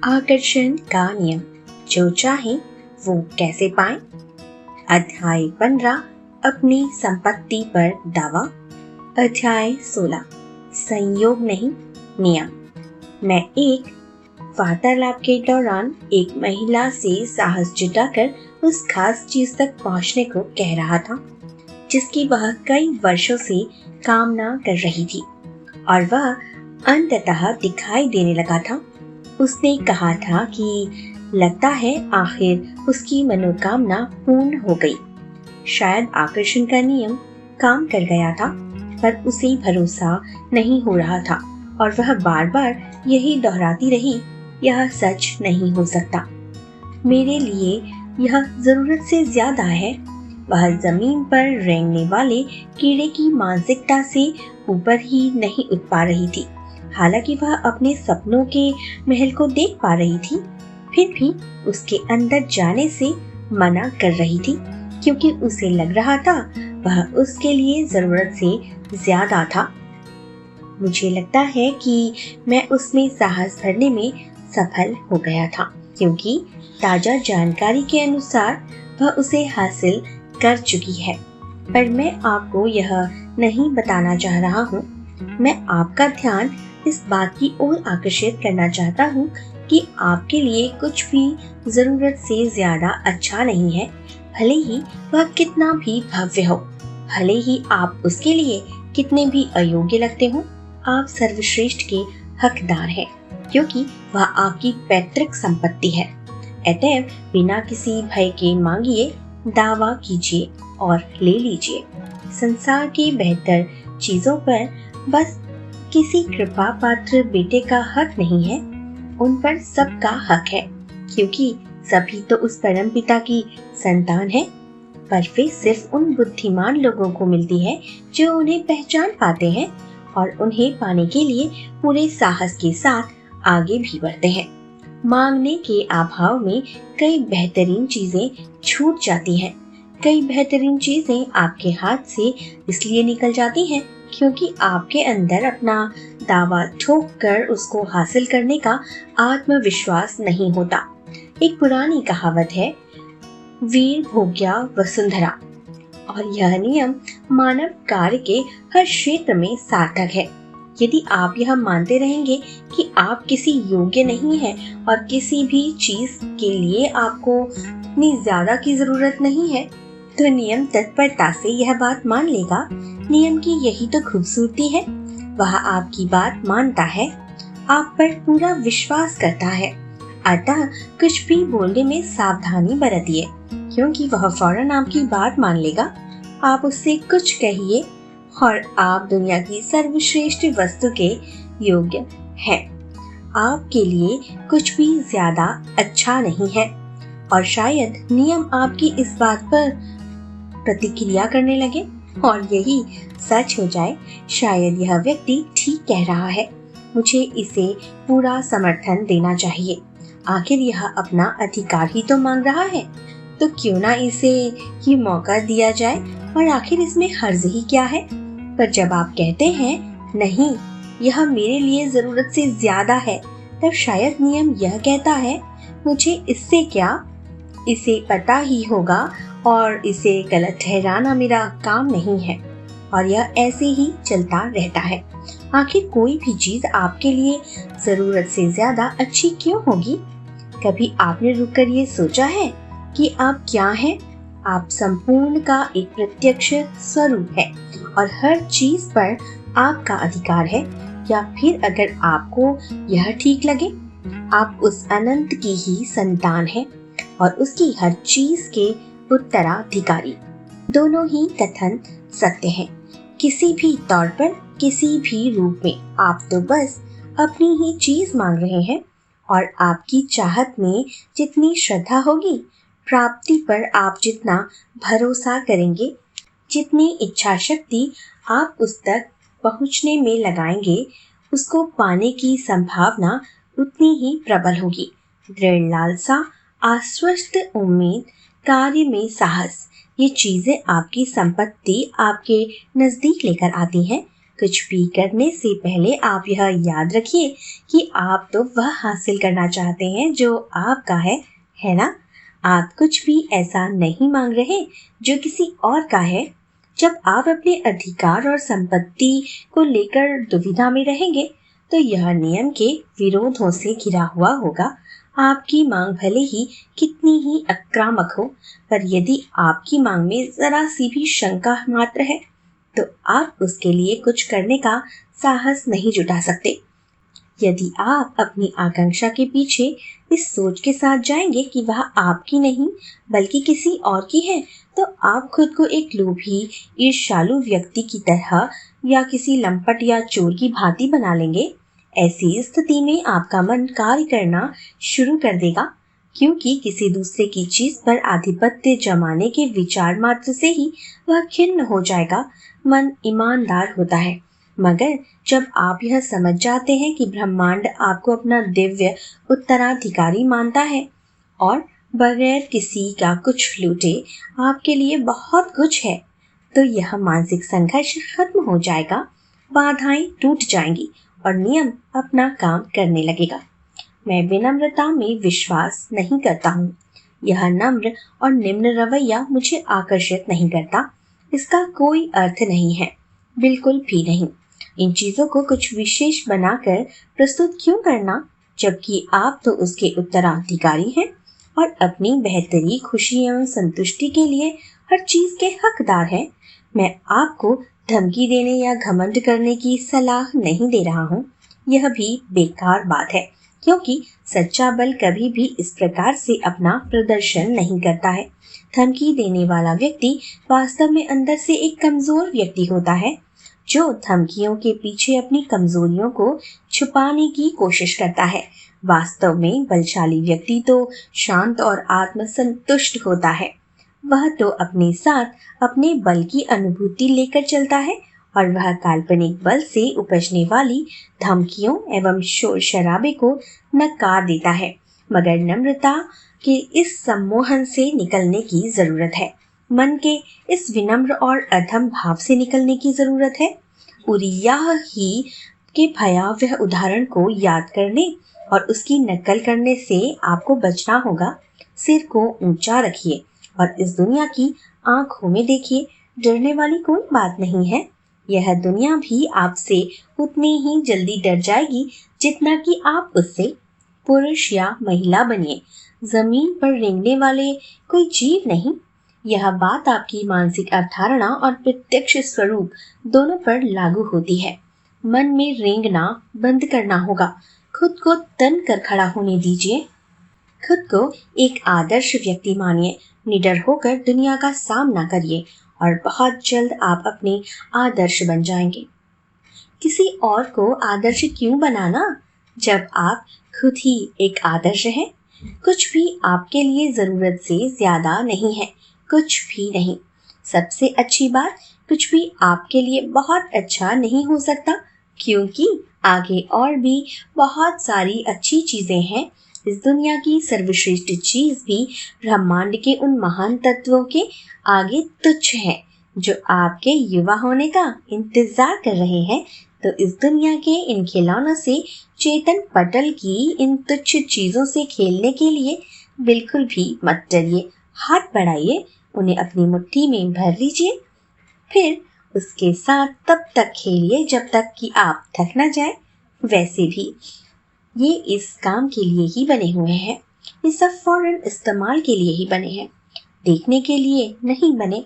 आकर्षण का नियम, जो चाहे वो कैसे पाए। अध्याय 15, अपनी संपत्ति पर दावा। अध्याय 16, संयोग नहीं नियम। मैं एक वार्तालाप के दौरान एक महिला से साहस जुटाकर उस खास चीज तक पहुंचने को कह रहा था जिसकी वह कई वर्षों से कामना कर रही थी, और वह अंततः दिखाई देने लगा था। उसने कहा था कि लगता है आखिर उसकी मनोकामना पूर्ण हो गई। शायद आकर्षण का नियम काम कर गया था, पर उसे भरोसा नहीं हो रहा था और वह बार बार यही दोहराती रही, यह सच नहीं हो सकता। मेरे लिए यह जरूरत से ज्यादा है। वह जमीन पर रेंगने वाले कीड़े की मानसिकता से ऊपर ही नहीं उठ पा रही थी। हालांकि वह अपने सपनों के महल को देख पा रही थी, फिर भी उसके अंदर जाने से मना कर रही थी, क्योंकि उसे लग रहा था वह उसके लिए जरूरत से ज्यादा था। मुझे लगता है कि मैं उसमें साहस भरने में सफल हो गया था, क्योंकि ताजा जानकारी के अनुसार वह उसे हासिल कर चुकी है। पर मैं आपको यह नहीं बताना चाह रहा हूँ। मैं आपका ध्यान इस बात की ओर आकर्षित करना चाहता हूँ कि आपके लिए कुछ भी जरूरत से ज्यादा अच्छा नहीं है, भले ही वह कितना भी भव्य हो, भले ही आप उसके लिए कितने भी अयोग्य लगते हो। आप सर्वश्रेष्ठ के हकदार हैं, क्योंकि वह आपकी पैतृक संपत्ति है। अतएव बिना किसी भय के मांगिए, दावा कीजिए और ले लीजिए। संसार की बेहतर चीजों पर बस किसी कृपा पात्र बेटे का हक नहीं है, उन पर सबका हक है, क्योंकि सभी तो उस परम पिता की संतान है। पर वे सिर्फ उन बुद्धिमान लोगों को मिलती है जो उन्हें पहचान पाते हैं और उन्हें पाने के लिए पूरे साहस के साथ आगे भी बढ़ते हैं। मांगने के अभाव में कई बेहतरीन चीजें छूट जाती हैं। कई बेहतरीन चीजें आपके हाथ से इसलिए निकल जाती हैं क्योंकि आपके अंदर अपना दावा ठोक कर उसको हासिल करने का आत्मविश्वास नहीं होता। एक पुरानी कहावत है, वीर भोग्या वसुंधरा, और यह नियम मानव कार्य के हर क्षेत्र में सार्थक है। यदि आप यह मानते रहेंगे कि आप किसी योग्य नहीं हैं और किसी भी चीज के लिए आपको इतनी ज्यादा की जरूरत नहीं है, तो नियम तत्परता से यह बात मान लेगा। नियम की यही तो खूबसूरती है, वह आपकी बात मानता है, आप पर पूरा विश्वास करता है। अतः कुछ भी बोलने में सावधानी बरतिए, क्योंकि वह फौरन आपकी बात मान लेगा। आप उससे कुछ कहिए और आप दुनिया की सर्वश्रेष्ठ वस्तु के योग्य हैं। आपके लिए कुछ भी ज्यादा अच्छा नहीं है, और शायद नियम आपकी इस बात पर प्रतिक्रिया करने लगे और यही सच हो जाए। शायद यह व्यक्ति ठीक कह रहा है, मुझे इसे पूरा समर्थन देना चाहिए। आखिर यह अपना अधिकार ही तो मांग रहा है, तो क्यों ना इसे ये मौका दिया जाए, और आखिर इसमें हर्ज ही क्या है। पर जब आप कहते हैं नहीं, यह मेरे लिए जरूरत से ज्यादा है, तब शायद नियम यह कहता है, मुझे इससे क्या, इसे पता ही होगा और इसे गलत ठहराना मेरा काम नहीं है। और यह ऐसे ही चलता रहता है। आखिर कोई भी चीज आपके लिए जरूरत से ज्यादा अच्छी क्यों होगी? कभी आपने रुककर ये सोचा है कि आप क्या हैं? आप संपूर्ण का एक प्रत्यक्ष स्वरूप है और हर चीज पर आपका अधिकार है। या फिर अगर आपको यह ठीक लगे, आप उस अनंत की ही संतान हैं और उसकी हर चीज के उत्तराधिकारी। दोनों ही कथन सत्य हैं। किसी भी तौर पर, किसी भी रूप में आप तो बस अपनी ही चीज मांग रहे हैं, और आपकी चाहत में जितनी श्रद्धा होगी, प्राप्ति पर आप जितना भरोसा करेंगे, जितनी इच्छा शक्ति आप उस तक पहुंचने में लगाएंगे, उसको पाने की संभावना उतनी ही प्रबल होगी। दृढ़ लालसा, आश्वस्त उम्मीद, कार्य में साहस, ये चीजें आपकी संपत्ति आपके नजदीक लेकर आती हैं। कुछ भी करने से पहले आप यह याद रखिए कि आप तो वह हासिल करना चाहते हैं जो आपका है ना? आप कुछ भी ऐसा नहीं मांग रहे जो किसी और का है। जब आप अपने अधिकार और संपत्ति को लेकर दुविधा में रहेंगे, तो यह नियम के विरोधों से घिरा हुआ होगा। आपकी मांग भले ही कितनी ही आक्रामक हो, पर यदि आपकी मांग में जरा सी भी शंका मात्र है, तो आप उसके लिए कुछ करने का साहस नहीं जुटा सकते। यदि आप अपनी आकांक्षा के पीछे इस सोच के साथ जाएंगे कि वह आपकी नहीं बल्कि किसी और की है, तो आप खुद को एक लोभी, ईर्ष्यालु व्यक्ति की तरह या किसी लंपट या चोर की भांति बना लेंगे। ऐसी स्थिति में आपका मन कार्य करना शुरू कर देगा, क्योंकि किसी दूसरे की चीज पर आधिपत्य जमाने के विचार मात्र से ही वह खिन्न हो जाएगा। मन ईमानदार होता है, मगर जब आप यह समझ जाते हैं कि ब्रह्मांड आपको अपना दिव्य उत्तराधिकारी मानता है और बगैर किसी का कुछ लूटे आपके लिए बहुत कुछ है, तो यह मानसिक संघर्ष खत्म हो जाएगा, बाधाएं टूट जाएंगी और नियम अपना काम करने लगेगा। मैं विनम्रता में विश्वास नहीं करता हूँ। यह नम्र और निम्न रवैया मुझे आकर्षित नहीं करता। इसका कोई अर्थ नहीं है, बिल्कुल भी नहीं। इन चीजों को कुछ विशेष बनाकर प्रस्तुत क्यों करना, जबकि आप तो उसके उत्तराधिकारी हैं और अपनी बेहतरी, खुशी एवं संतुष्टि के लिए हर चीज के हकदार हैं। मैं आपको धमकी देने या घमंड करने की सलाह नहीं दे रहा हूँ। यह भी बेकार बात है, क्योंकि सच्चा बल कभी भी इस प्रकार से अपना प्रदर्शन नहीं करता है। धमकी देने वाला व्यक्ति वास्तव में अंदर से एक कमजोर व्यक्ति होता है, जो धमकियों के पीछे अपनी कमजोरियों को छुपाने की कोशिश करता है। वास्तव में बलशाली व्यक्ति तो शांत और आत्मसंतुष्ट होता है। वह तो अपने साथ अपने बल की अनुभूति लेकर चलता है और वह काल्पनिक बल से उपजने वाली धमकियों एवं शोर शराबे को नकार देता है। मगर नम्रता के इस सम्मोहन से निकलने की जरूरत है। मन के इस विनम्र और अधम भाव से निकलने की जरूरत है। उरिय्याह ही के भयावह उदाहरण को याद करने और उसकी नकल करने से आपको बचना होगा। सिर को ऊंचा रखिए और इस दुनिया की आंखों में देखिए। डरने वाली कोई बात नहीं है। यह दुनिया भी आपसे उतनी ही जल्दी डर जाएगी जितना कि आप उससे। पुरुष या महिला बनिए, जमीन पर रेंगने वाले कोई जीव नहीं। यह बात आपकी मानसिक अवधारणा और प्रत्यक्ष स्वरूप दोनों पर लागू होती है। मन में रेंगना बंद करना होगा। खुद को तन कर खड़ा होने दीजिए। खुद को एक आदर्श व्यक्ति मानिए। निडर होकर दुनिया का सामना करिए और बहुत जल्द आप अपने आदर्श बन जाएंगे। किसी और को आदर्श क्यों बनाना, जब आप खुद ही एक आदर्श हैं? कुछ भी आपके लिए जरूरत से ज्यादा नहीं है, कुछ भी नहीं। सबसे अच्छी बात, कुछ भी आपके लिए बहुत अच्छा नहीं हो सकता, क्योंकि आगे और भी बहुत सारी अच्छी चीजें हैं। इस दुनिया की सर्वश्रेष्ठ चीज भी ब्रह्मांड के उन महान तत्वों के आगे तुच्छ है, जो आपके युवा होने का इंतजार कर रहे हैं। तो इस दुनिया के इन खिलौनों से, चेतन पटल की इन तुच्छ चीजों से खेलने के लिए बिल्कुल भी मत डरिए। हाथ बढ़ाइए, उन्हें अपनी मुट्ठी में भर लीजिए, फिर उसके साथ तब तक खेलिए जब तक कि आप थक न जाए। वैसे भी ये इस काम के लिए ही बने हुए हैं। ये सब फौरन इस्तेमाल के लिए ही बने हैं, देखने के लिए नहीं बने,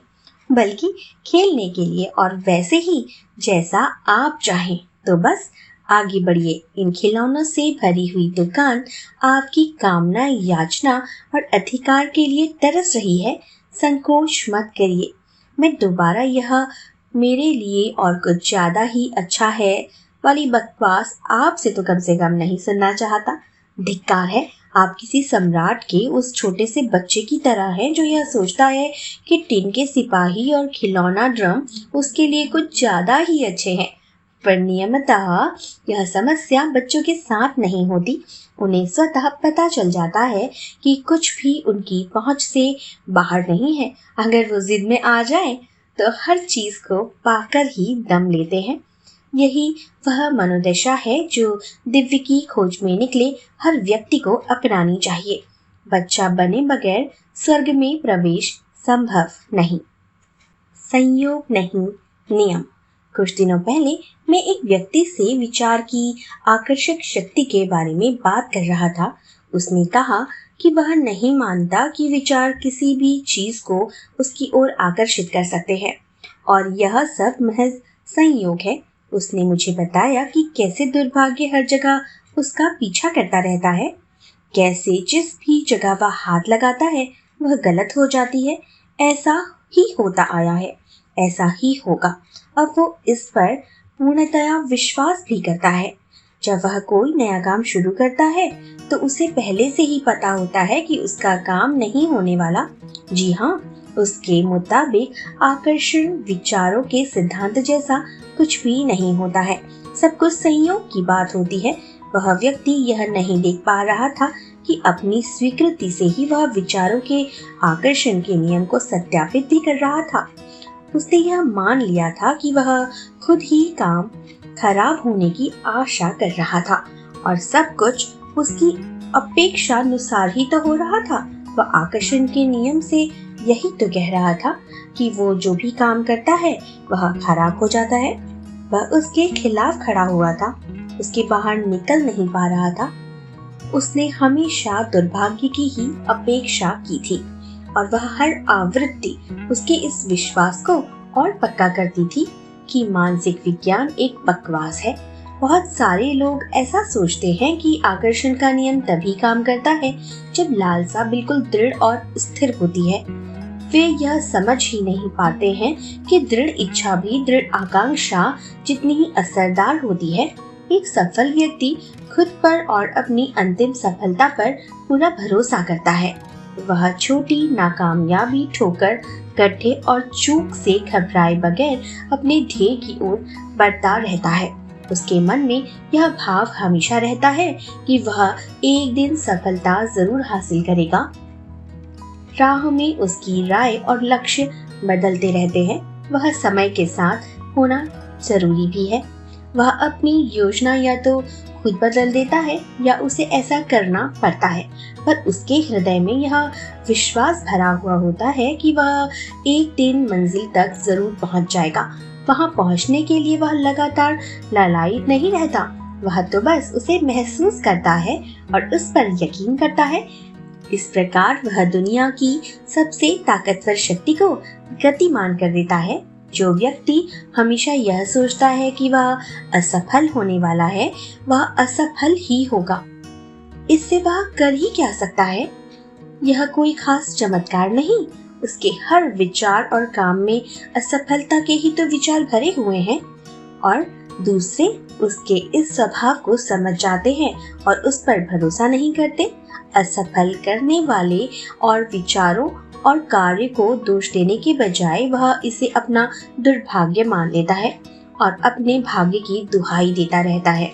बल्कि खेलने के लिए। और वैसे ही जैसा आप चाहें। तो बस आगे बढ़िए। इन खिलौनों से भरी हुई दुकान आपकी कामना, याचना और अधिकार के लिए तरस रही है। संकोच मत करिए। मैं दोबारा यह मेरे लिए और कुछ ज्यादा ही अच्छा है वाली बकवास आपसे तो कम से कम नहीं सुनना चाहता। धिक्कार है, आप किसी सम्राट के उस छोटे से बच्चे की तरह हैं जो यह सोचता है कि टिन के सिपाही और खिलौना ड्रम उसके लिए कुछ ज्यादा ही अच्छे हैं। पर नियमतः यह समस्या बच्चों के साथ नहीं होती। उन्हें स्वतः पता चल जाता है कि कुछ भी उनकी पहुंच से बाहर नहीं है। अगर वो जिद में आ जाए तो हर चीज को पाकर ही दम लेते हैं। यही वह मनोदशा है जो दिव्य की खोज में निकले हर व्यक्ति को अपनानी चाहिए। बच्चा बने बगैर स्वर्ग में प्रवेश संभव नहीं। संयोग नहीं, नियम। कुछ दिनों पहले मैं एक व्यक्ति से विचार की आकर्षक शक्ति के बारे में बात कर रहा था। उसने कहा कि वह नहीं मानता कि विचार किसी भी चीज को उसकी ओर आकर्षित कर सकते हैं और यह सब महज संयोग है। उसने मुझे बताया कि कैसे दुर्भाग्य हर जगह उसका पीछा करता रहता है, कैसे जिस भी जगह वह हाथ लगाता है वह गलत हो जाती है। ऐसा ही होता आया है, ऐसा ही होगा। अब वो इस पर पूर्णतया विश्वास भी करता है। जब वह कोई नया काम शुरू करता है तो उसे पहले से ही पता होता है कि उसका काम नहीं होने वाला। जी हाँ, उसके मुताबिक आकर्षण विचारों के सिद्धांत जैसा कुछ भी नहीं होता है, सब कुछ संयोग की बात होती है। वह व्यक्ति यह नहीं देख पा रहा था कि अपनी स्वीकृति से ही वह विचारों के आकर्षण के नियम को सत्यापित भी कर रहा था। उसने यह मान लिया था कि वह खुद ही काम खराब होने की आशा कर रहा था और सब कुछ उसकी अपेक्षा अनुसार ही तो हो रहा था। वह आकर्षण के नियम से यही तो कह रहा था कि वो जो भी काम करता है वह खराब हो जाता है। वह उसके खिलाफ खड़ा हुआ था, उसके बाहर निकल नहीं पा रहा था। उसने हमेशा दुर्भाग्य की ही अपेक्षा की थी और वह हर आवृत्ति उसके इस विश्वास को और पक्का करती थी कि मानसिक विज्ञान एक बकवास है। बहुत सारे लोग ऐसा सोचते हैं कि आकर्षण का नियम तभी काम करता है जब लालसा बिल्कुल दृढ़ और स्थिर होती है। वे यह समझ ही नहीं पाते हैं कि दृढ़ इच्छा भी दृढ़ आकांक्षा जितनी ही असरदार होती है। एक सफल व्यक्ति खुद पर और अपनी अंतिम सफलता पर पूरा भरोसा करता है। वह छोटी नाकामयाबी, ठोकर, गड्ढे और चूक से घबराए बगैर अपने ध्येय की ओर बढ़ता रहता है। उसके मन में यह भाव हमेशा रहता है कि वह एक दिन सफलता जरूर हासिल करेगा। राह में उसकी राय और लक्ष्य बदलते रहते हैं। वह समय के साथ होना जरूरी भी है। वह अपनी योजना या तो खुद बदल देता है या उसे ऐसा करना पड़ता है, पर उसके हृदय में यह विश्वास भरा हुआ होता है कि वह एक दिन मंजिल तक जरूर पहुंच जाएगा। वहां पहुंचने के लिए वह लगातार लालायित नहीं रहता, वह तो बस उसे महसूस करता है और उस पर यकीन करता है। इस प्रकार वह दुनिया की सबसे ताकतवर शक्ति को गतिमान कर देता है। जो व्यक्ति हमेशा यह सोचता है कि वह असफल होने वाला है, वह असफल ही होगा। इससे वह कर ही क्या सकता है? यह कोई खास चमत्कार नहीं। उसके हर विचार और काम में असफलता के ही तो विचार भरे हुए हैं और दूसरे उसके इस स्वभाव को समझ जाते हैं और उस पर भरोसा नहीं करते। असफल करने वाले और विचारों और कार्य को दोष देने के बजाय वह इसे अपना दुर्भाग्य मान लेता है और अपने भाग्य की दुहाई देता रहता है।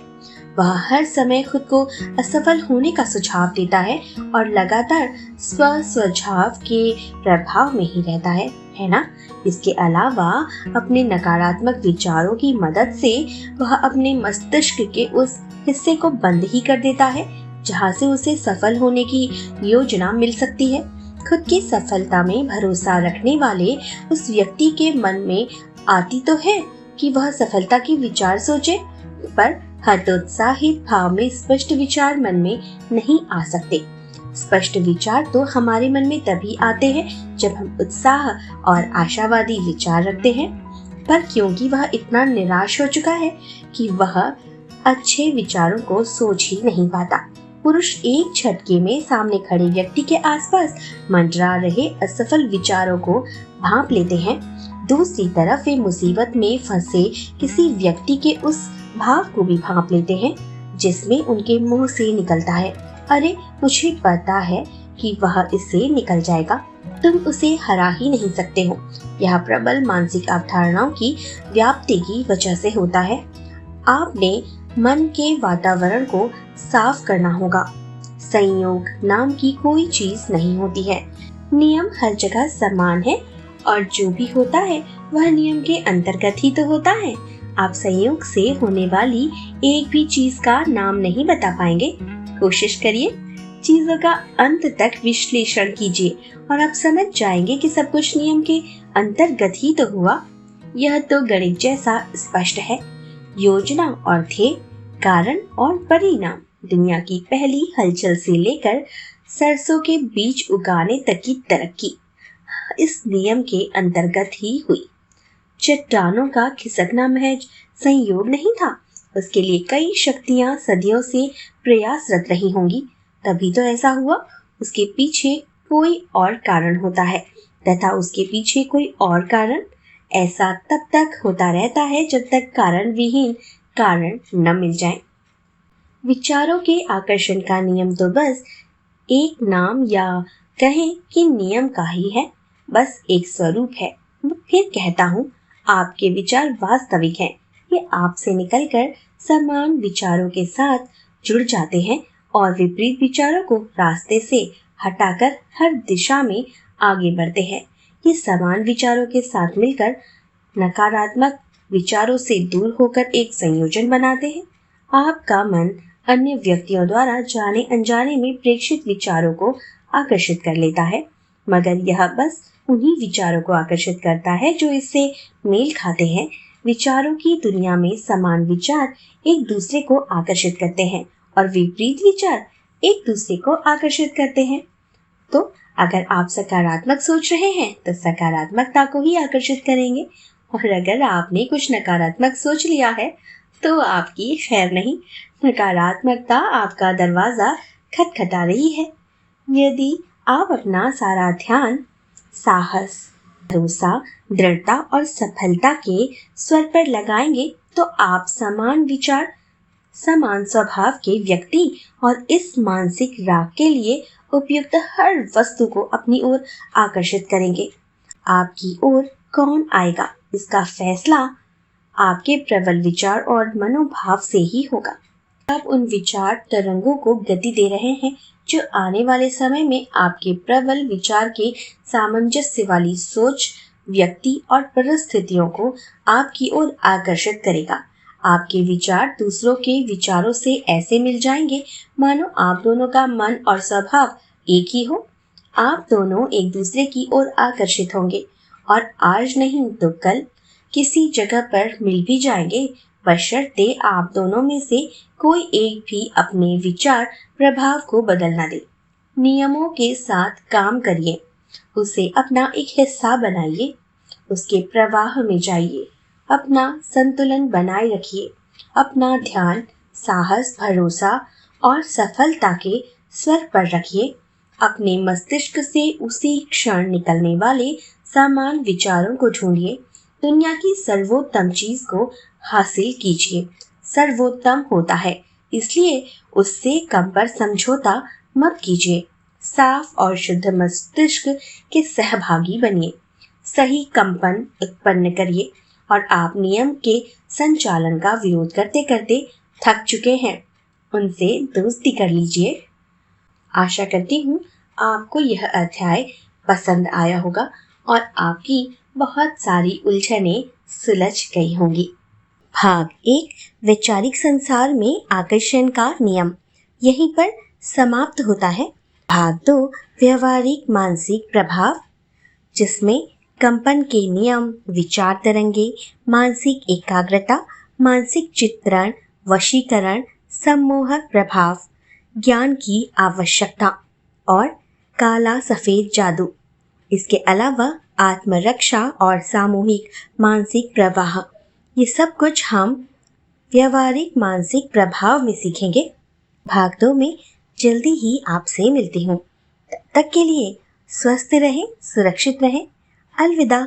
वह हर समय खुद को असफल होने का सुझाव देता है और लगातार स्वझाव के प्रभाव में ही रहता है ना? इसके अलावा अपने नकारात्मक विचारों की मदद से वह अपने मस्तिष्क के उस हिस्से को बंद ही कर देता है जहाँ से उसे सफल होने की योजना मिल सकती है। खुद की सफलता में भरोसा रखने वाले उस व्यक्ति के मन में आती तो है कि वह सफलता के विचार सोचे, पर हतोत्साहित भाव में स्पष्ट विचार मन में नहीं आ सकते। स्पष्ट विचार तो हमारे मन में तभी आते हैं जब हम उत्साह और आशावादी विचार रखते हैं, पर क्योंकि वह इतना निराश हो चुका है कि वह अच्छे विचारों को सोच ही नहीं पाता। पुरुष एक झटके में सामने खड़े व्यक्ति के आसपास मंडरा रहे असफल विचारों को भांप लेते हैं। दूसरी तरफ वे मुसीबत में फंसे किसी व्यक्ति के उस भाव को भी भांप लेते हैं जिसमें उनके मुंह से निकलता है, अरे मुझे पता है कि वह इससे निकल जाएगा, तुम उसे हरा ही नहीं सकते हो। यह प्रबल मानसिक अवधारणाओं की व्याप्ति की वजह से होता है। आपने मन के वातावरण को साफ करना होगा। संयोग नाम की कोई चीज नहीं होती है। नियम हर जगह समान है और जो भी होता है वह नियम के अंतर्गत ही तो होता है। आप संयोग से होने वाली एक भी चीज का नाम नहीं बता पाएंगे? कोशिश करिए, चीजों का अंत तक विश्लेषण कीजिए और आप समझ जाएंगे कि सब कुछ नियम के अंतर्गत ही तो हुआ। यह तो गणित जैसा स्पष्ट है। योजना और ध्येय, कारण और परिणाम, दुनिया की पहली हलचल से लेकर सरसों के बीज उगाने तक की तरक्की इस नियम के अंतर्गत ही हुई। चट्टानों का खिसकना महज संयोग नहीं था, उसके लिए कई शक्तियां सदियों से प्रयासरत रही होंगी, तभी तो ऐसा हुआ। उसके पीछे कोई और कारण होता है तथा उसके पीछे कोई और कारण। ऐसा तब तक होता रहता है जब तक कारण विहीन कारण न मिल जाए। विचारों के आकर्षण का नियम तो बस एक नाम या कहें कि नियम का ही है, बस एक स्वरूप है। फिर कहता हूँ, आपके विचार वास्तविक हैं। ये आपसे निकलकर समान विचारों के साथ जुड़ जाते हैं और विपरीत विचारों को रास्ते से हटाकर हर दिशा में आगे बढ़ते हैं। ये समान विचारों के साथ मिलकर नकारात्मक विचारों से दूर होकर एक संयोजन बनाते हैं। आपका मन अन्य व्यक्तियों द्वारा जाने अनजाने में प्रेषित विचारों को आकर्षित कर लेता है, मगर यह बस उन्हीं विचारों को आकर्षित करता है जो इससे मेल खाते हैं। विचारों की दुनिया में समान विचार एक दूसरे को आकर्षित करते हैं और विपरीत विचार एक दूसरे को आकर्षित करते हैं। तो अगर आप सकारात्मक सोच रहे हैं तो सकारात्मकता को ही आकर्षित करेंगे, और अगर आपने कुछ नकारात्मक सोच लिया है तो आपकी खैर नहीं, नकारात्मकता आपका दरवाजा खटखटा रही है। यदि आप अपना सारा ध्यान साहस, भरोसा, दृढ़ता और सफलता के स्वर पर लगाएंगे तो आप समान विचार, समान स्वभाव के व्यक्ति और इस मानसिक राग के लिए उपयुक्त हर वस्तु को अपनी ओर आकर्षित करेंगे। आपकी ओर कौन आएगा, इसका फैसला आपके प्रबल विचार और मनोभाव से ही होगा। आप उन विचार तरंगों को गति दे रहे हैं जो आने वाले समय में आपके प्रबल विचार के सामंजस्य वाली सोच, व्यक्ति और परिस्थितियों को आपकी ओर आकर्षित करेगा। आपके विचार दूसरों के विचारों से ऐसे मिल जाएंगे मानो आप दोनों का मन और स्वभाव एक ही हो। आप दोनों एक दूसरे की ओर आकर्षित होंगे और आज नहीं तो कल किसी जगह पर मिल भी जाएंगे, बशर्ते आप दोनों में से कोई एक भी अपने विचार प्रभाव को बदल न दे। नियमों के साथ काम करिए, उसे अपना एक हिस्सा बनाइए, उसके प्रवाह में जाइए, अपना संतुलन बनाए रखिए, अपना ध्यान साहस, भरोसा और सफलता के स्वर पर रखिए। अपने मस्तिष्क से उसी क्षण निकलने वाले समान विचारों को ढूंढिए। दुनिया की सर्वोत्तम चीज को हासिल कीजिए। सर्वोत्तम होता है, इसलिए उससे कम पर समझौता मत कीजिए। साफ और शुद्ध मस्तिष्क के सहभागी बनिए, सही कंपन उत्पन्न करिए और आप नियम के संचालन का विरोध करते करते थक चुके हैं, उनसे दोस्ती कर लीजिए। आशा करती हूँ आपको यह अध्याय पसंद आया होगा और आपकी बहुत सारी उलझनें सुलझ गई होंगी। भाग 1, वैचारिक संसार में आकर्षण का नियम, यहीं पर समाप्त होता है। भाग 2, व्यवहारिक मानसिक प्रभाव, जिसमें कंपन के नियम, विचार तरंगे, मानसिक एकाग्रता, मानसिक चित्रण, वशीकरण, सम्मोहक प्रभाव, ज्ञान की आवश्यकता और काला सफेद जादू। इसके अलावा आत्मरक्षा और सामूहिक मानसिक प्रवाह, ये सब कुछ हम व्यवहारिक मानसिक प्रभाव में सीखेंगे। भाग 2 में जल्दी ही आपसे मिलती हूँ। तब तक के लिए स्वस्थ रहें, सुरक्षित रहें। अलविदा।